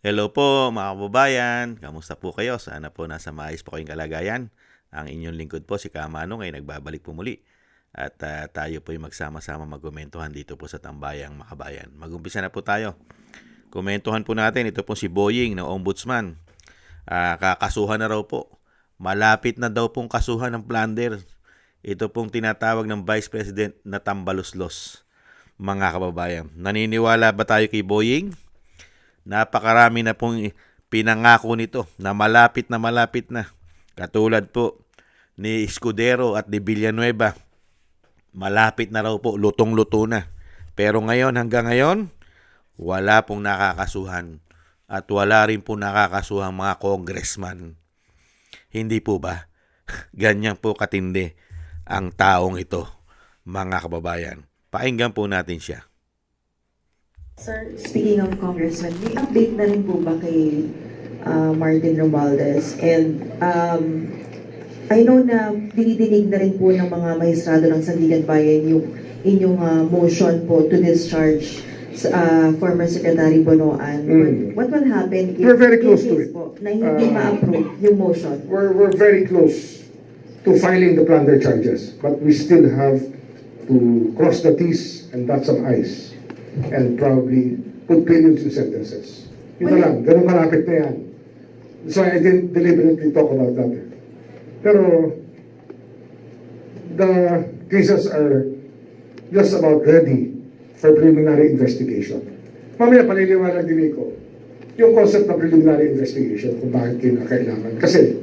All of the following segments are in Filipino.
Hello po mga kababayan, kamusta po kayo? Sana po nasa maayos po kayong kalagayan. Ang inyong lingkod po si Kamanong ay nagbabalik po muli. At tayo po ay magsama-sama magkomentuhan dito po sa Tambayang Makabayan. Mag-umpisa na po tayo. Komentuhan po natin, ito po si Boying na Ombudsman. Kakasuhan na raw po. Malapit na daw pong kasuhan ng plunder. Ito pong tinatawag ng Vice President na tambaluslos. Mga kababayan, naniniwala ba tayo kay Boying? Napakarami na pong pinangako nito na malapit na malapit na. Katulad po ni Escudero at ni Villanueva. Malapit na raw po, lutong-luto na. Pero ngayon, hanggang ngayon, wala pong nakakasuhan. At wala rin po nakakasuhan mga congressman. Hindi po ba? Ganyan po katindi ang taong ito, mga kababayan. Pakinggan po natin siya. Sir, speaking of Congressman, may update na rin po ba kay Martin Romualdez? And I know na dinidinig na rin po ng mga maestrado ng Sandigan Bayan yung inyong motion po to discharge former Secretary Bonoan. What will happen if We're very close to in case it. po na hindi ma-approve yung motion? We're very close to filing the plunder charges, but we still have to cross the T's and dot some I's and probably put periods in sentences. Yun na lang, ganun kalapit na yan. So I didn't deliberately talk about that. Pero the cases are just about ready for preliminary investigation. Mamaya paliliwanag din ko yung concept ng preliminary investigation kung bakit kailangan. Kasi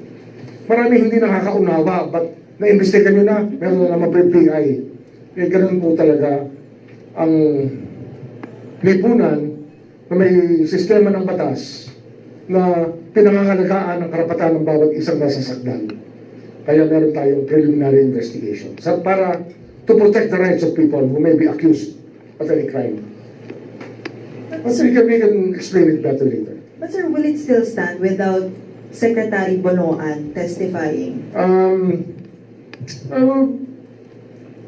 marami hindi nakakaunawa, but na-investigan nyo na, meron na naman PI. Eh, ganun po talaga ang lipunan na may sistema ng batas na pinangangalagaan ang karapatan ng bawat isang nasasakdal. Kaya meron tayong preliminary investigation para to protect the rights of people who may be accused of any crime. But we can explain it better later. But sir, will it still stand without Secretary Bonoan testifying?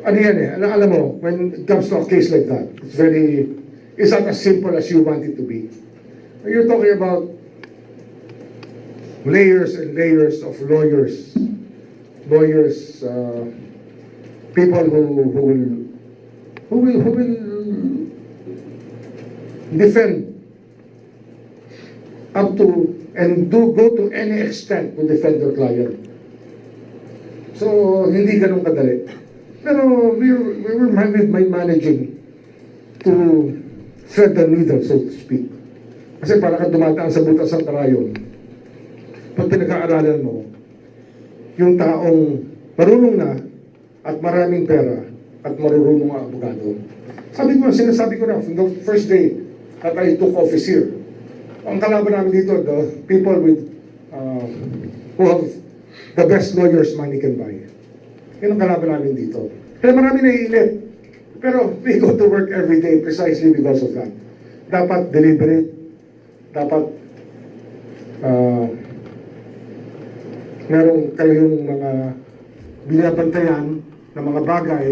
Ano yan eh, alam mo, when it comes to a case like that, it's not as simple as you want it to be. You're talking about layers and layers of lawyers, people who will defend up to and go to any extent to defend their client. So hindi ganun kadali. Pero we were managing to thread the needle, so to speak. Kasi para ka dumataan sa butas ng karayom, pag pinag-aaralan mo, yung taong marunong na at maraming pera at marunong ang abogado. Sinasabi ko na, from the first day that I took office here, ang kalaban namin dito, the people who have the best lawyers money can buy. Yun ang kalaban namin dito. Kaya marami naiinit. Pero we go to work every day precisely because of that. Dapat deliberate. Dapat meron kayong mga binabantayan na mga bagay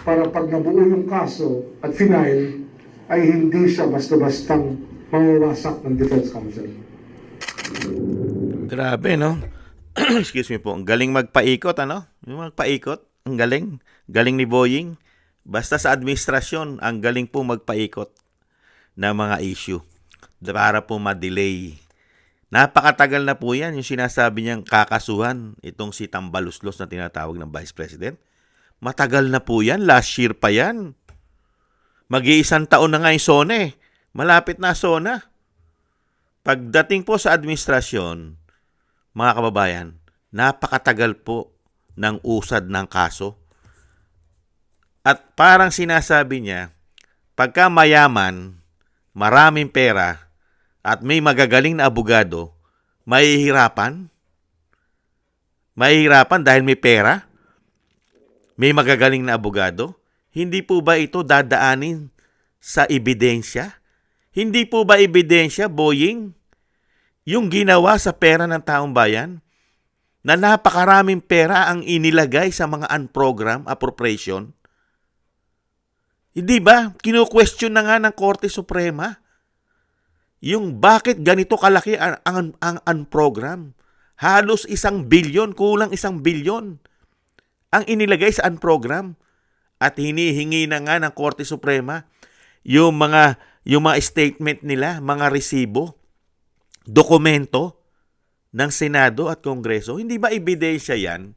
para pag nabuo yung kaso at final ay hindi siya basta-bastang mawawasak ng Defense Council. Grabe, no? Excuse me po. Ang galing magpaikot, ano? Yung magpaikot, ang galing. Galing ni Boying. Basta sa administrasyon, ang galing po magpaikot na mga issue para po ma-delay. Napakatagal na po yan, yung sinasabi niyang kakasuhan, itong si Tambaluslos na tinatawag ng Vice President. Matagal na po yan, last year pa yan. Mag-iisang taon na nga yung SONA eh. Malapit na SONA. Pagdating po sa administrasyon, mga kababayan, napakatagal po ng usad ng kaso. At parang sinasabi niya, pagka mayaman, maraming pera, at may magagaling na abogado, mahihirapan? Mahihirapan dahil may pera? May magagaling na abogado? Hindi po ba ito dadaanin sa ebidensya? Hindi po ba ebidensya, Boying, yung ginawa sa pera ng taong bayan? Na napakaraming pera ang inilagay sa mga unprogrammed appropriation? Hindi ba? Kino-question na nga ng Korte Suprema Yung bakit ganito kalaki ang program. Halos 1 bilyon, kulang 1 bilyon ang inilagay sa program. At hinihingi na nga ng Korte Suprema yung mga statement nila, mga resibo, dokumento ng Senado at Kongreso. Hindi ba ebidensya yan?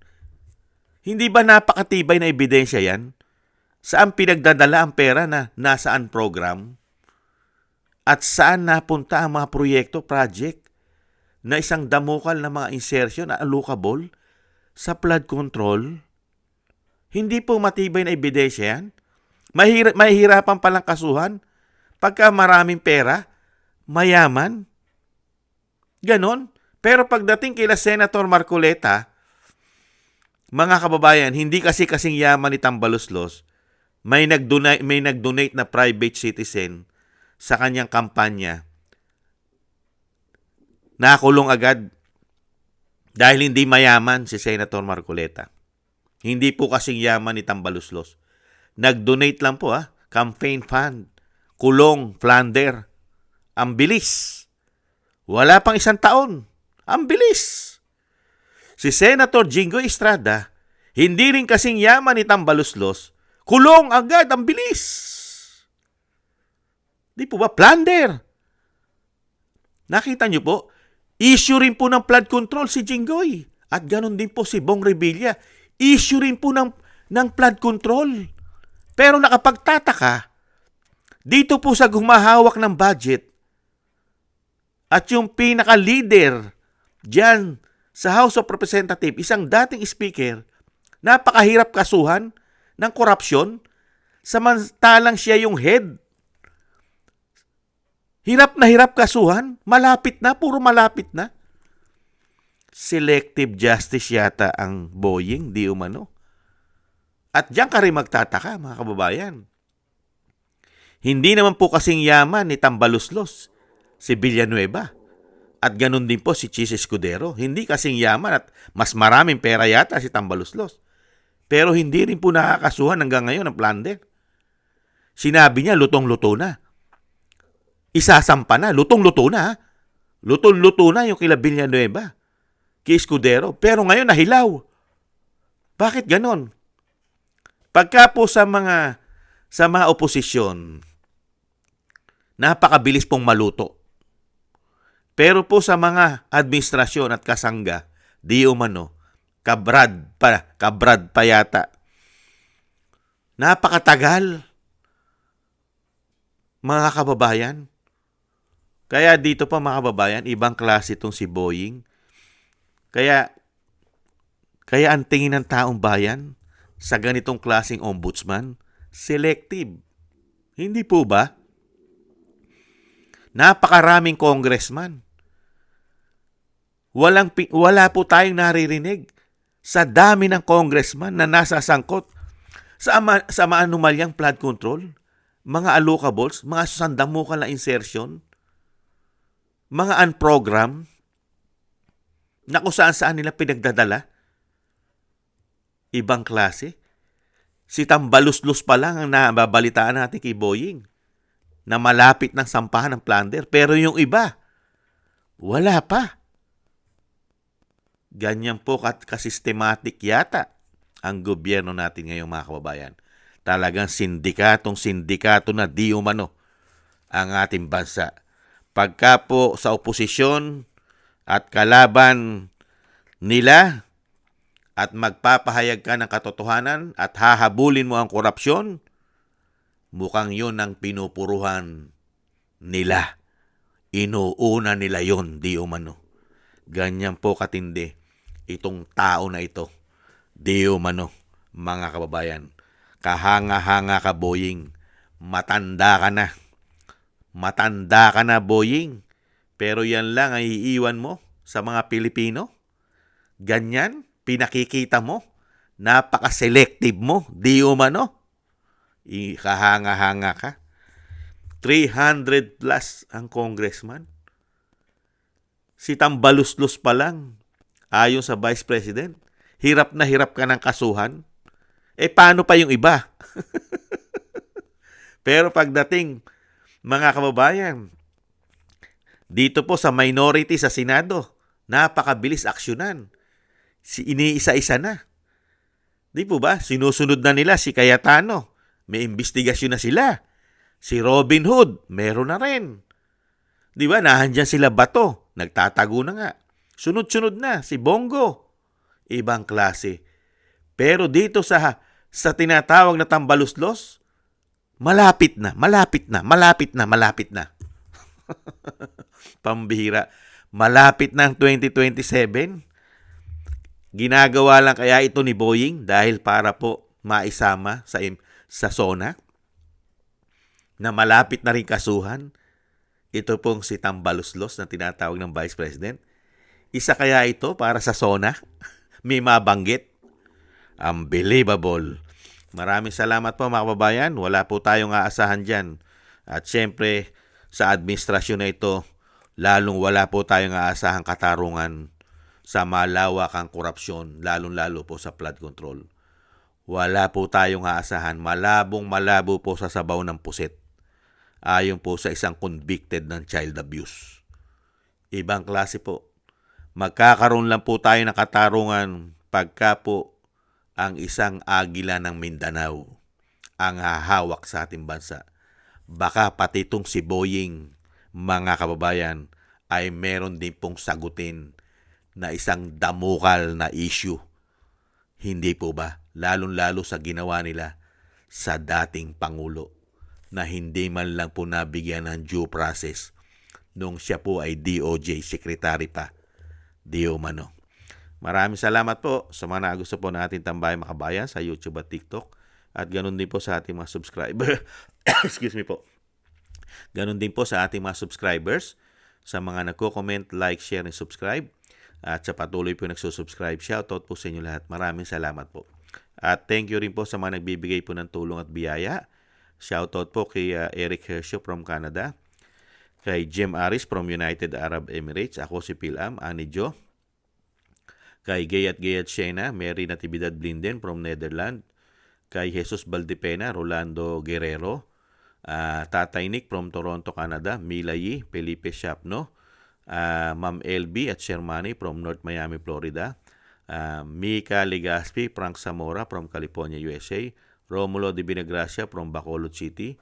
Hindi ba napakatibay na ebidensya yan? Saan pinagdadala ang pera na nasaan program? At saan napunta ang mga proyekto, project na isang damukal na mga insertion na allocable sa flood control? Hindi po matibay na ebidensya yan. Mahihirapan palang kasuhan pagka maraming pera, mayaman. Ganon. Pero pagdating kila Senator Marcoleta, mga kababayan, hindi kasing yaman ni Tambaloslos, may nag-donate na private citizen sa kanyang kampanya. Nakulong agad dahil hindi mayaman si Senator Marcoleta. Hindi po kasing yaman ni Tambaloslos. Nag-donate lang po, campaign fund, kulong, Flander. Ang bilis. Wala pang 1 taon. Ang bilis. Si Senator Jinggoy Estrada, hindi rin kasing yaman ni Tambaloslos, kulong agad, ang bilis. Di po ba? Flander. Nakita niyo po, issue rin po ng flood control si Jinggoy. At ganun din po si Bong Revilla. Issue rin po ng flood control. Pero nakapagtataka, dito po sa humahawak ng budget at yung pinaka-leader dyan sa House of Representatives, isang dating speaker, napakahirap kasuhan ng korupsyon, samantalang siya yung head. Hirap kasuhan, malapit na, puro malapit na. Selective justice yata ang Boying, di umano. At diyan ka rin magtataka, mga kababayan. Hindi naman po kasing yaman ni Tambaloslos si Villanueva. At ganun din po si Chis Escudero. Hindi kasing yaman at mas maraming pera yata si Tambaloslos. Pero hindi rin po nakakasuhan hanggang ngayon ang Flander. Sinabi niya, lutong-luto na. Isasampa na, lutong-luto na. Lutong-luto na yung kila Villanueva, kay Escudero. Pero ngayon nahilaw. Bakit ganon? Pagka po sa mga oposisyon, napakabilis pong maluto. Pero po sa mga administrasyon at kasangga, di umano, kabrad pa yata. Napakatagal, mga kababayan. Kaya dito pa, mga kababayan, ibang klase itong si Boying. Kaya ang tingin ng taong bayan sa ganitong klaseng ombudsman, selective. Hindi po ba? Napakaraming congressman. Wala po tayong naririnig sa dami ng congressman na nasasangkot sa maanumalyang flood control, mga allocables, mga sandamukal na insertion, mga unprogram, na kung saan nila pinagdadala. Ibang klase. Si Tambaloslos pa lang ang nababalitaan natin kay Boying na malapit ng sampahan ng Flander. Pero yung iba, wala pa. Ganyan po kasistematic yata ang gobyerno natin ngayong, mga kababayan. Talagang sindikato na di umano ang ating bansa. Pagka po sa oposisyon at kalaban nila at magpapahayag ka ng katotohanan at hahabulin mo ang korupsyon, mukhang yun ang pinupuruhan nila. Inuuna nila yon, di umano. Ganyan po katindi itong tao na ito, di umano, mga kababayan. Kahanga-hanga ka, Boying. Matanda ka na. Matanda ka na, Boying. Pero yan lang ang iiwan mo sa mga Pilipino. Ganyan, pinakikita mo. Napaka-selective mo. Di umano. Kahanga-hanga ka. 300 plus ang congressman. Si Tambaloslos pa lang, ayon sa Vice President, hirap na hirap ka ng kasuhan. Paano pa yung iba? Pero pagdating, mga kababayan, Dito po sa minority sa Senado, napakabilis aksyonan. Iniisa-isa na. Di po ba? Sinusunod na nila si Cayetano. May investigasyon na sila. Si Robin Hood, meron na rin. Di ba? Nahandyan sila Bato. Nagtatago na nga. Sunod-sunod na. Si Bongo. Ibang klase. Pero dito sa tinatawag na tambaluslos, malapit na. Pambihira. Malapit na ang 2027. Ginagawa lang kaya ito ni Boying dahil para po maisama sa SONA na malapit na rin kasuhan. Ito pong si Tambaluslos na tinatawag ng Vice President. Isa kaya ito para sa SONA? May mabanggit? Unbelievable. Maraming salamat po mga kababayan. Wala po tayong aasahan dyan. At syempre, sa administrasyon na ito, lalong wala po tayong aasahang katarungan sa malawakang korupsyon, lalong-lalo po sa flood control. Wala po tayong aasahan. Malabo po sa sabaw ng puset. Ayon po sa isang convicted ng child abuse. Ibang klase po. Magkakaroon lang po tayo ng katarungan pagka po ang isang agila ng Mindanao ang hahawak sa ating bansa. Baka pati itong si Boying, mga kababayan, ay meron din pong sagutin na isang damukal na issue. Hindi po ba? Lalong-lalo sa ginawa nila sa dating Pangulo na hindi man lang po nabigyan ng due process nung siya po ay DOJ Secretary pa. Di umano. Maraming salamat po sa mga gusto po natin tambayan makabayan sa YouTube at TikTok. At ganun din po sa ating mga subscribers. Excuse me po. Ganun din po sa ating mga subscribers, sa mga nagko-comment, like, share, and subscribe. At sa patuloy po nagsusubscribe, shoutout po sa inyo lahat. Maraming salamat po. At thank you rin po sa mga nagbibigay po ng tulong at biyaya. Shoutout po kay Eric Hershaw from Canada, kay Jim Aris from United Arab Emirates, ako si Pilam, Ani Jo, kay Gayat Shena, Mary Natividad Blinden from Netherlands, kay Jesus Valdepena, Rolando Guerrero, Tatay Nick from Toronto, Canada, Mila Yi, Felipe Shapno, Ma'am LB at Shermani from North Miami, Florida, Mika Legaspi, Frank Zamora from California, USA, Romulo de Binagracia from Bacolod City,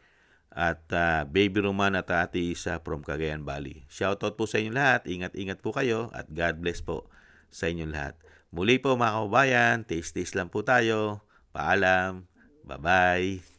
at Baby Roman at Ate Isa from Cagayan Valley. Shoutout po sa inyo lahat. Ingat-ingat po kayo at God bless po sa inyo lahat. Muli po mga kababayan, taste lang po tayo. Paalam. Bye-bye.